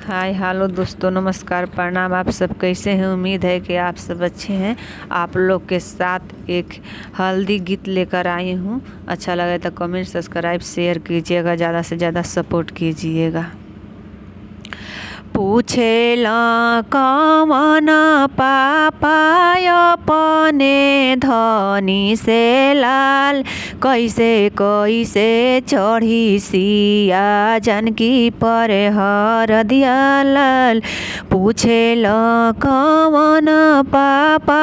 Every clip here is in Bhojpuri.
हाय हेलो दोस्तों, नमस्कार, प्रणाम। आप सब कैसे हैं? उम्मीद है कि आप सब अच्छे हैं। आप लोग के साथ एक हल्दी गीत लेकर आई हूँ। अच्छा लगे तो कमेंट, सब्सक्राइब, शेयर कीजिएगा, ज़्यादा से ज़्यादा सपोर्ट कीजिएगा। पूछेला कवन पापा अपने धनी से लाल, कैसे कैसे चढ़ी सिया जानकी पर हरदिया लाल। पूछेला कवन पापा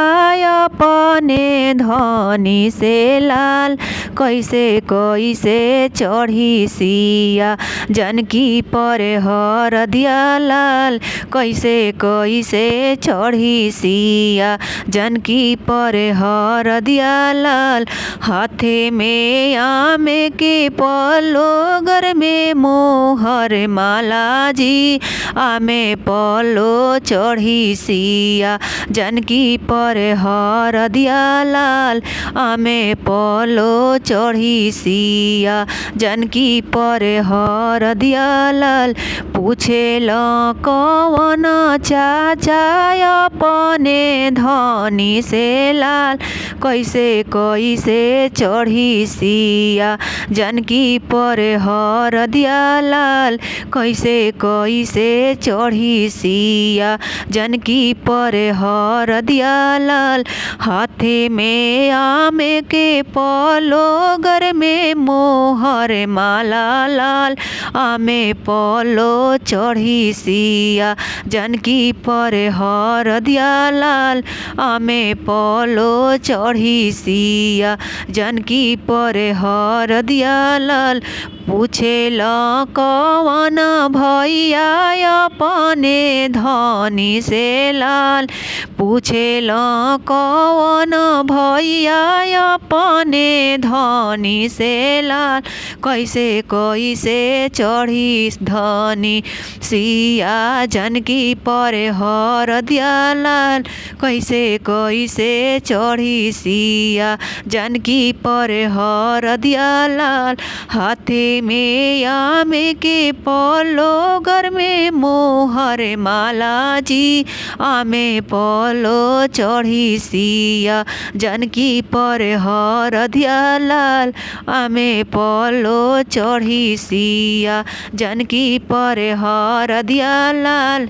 अपने धनी से लाल, कैसे कैसे चढ़ी सिया जानकी पर हरदिया लाल। कैसे कैसे चढ़ी सिया जानकी पर हरदिया लाल। हाथे में आमे के पलो, घर में मोहर माला जी। आमे पलो चढ़ी सिया जानकी पर हरदिया लाल। आमे पलो चढ़ी सिया जानकी पर हरदिया लाल। पूछेला कवन चाचा अपने धनी से लाल, कैसे कैसे चढ़ी सिया जानकी पर हरदिया लाल। कैसे कैसे चढ़ी सिया जानकी पर हरदिया लाल। हाथे में आमे के पलो, घर में मोहर माला लाल। आमे पलो चढ़ी सिया जानकी पर हरदिया लाल। आमे पलो चढ़ी सिया जानकी पर हरदिया लाल। पूछेला कवन भैया अपने धनी से लाल। पूछेला कवन भैया अपने धनी से लाल। कैसे कैसे चढ़ी धनी सिया जानकी पर हरदिया लाल। कैसे कैसे चढ़ी सिया जानकी पर हरदिया लाल। हाथे में आमे के पलो, घर में मोहर माला जी। आमे पलो चढ़ी सिया जानकी पर हरदिया लाल। आमे पलो चढ़ी सिया जानकी पर हरदिया लाल।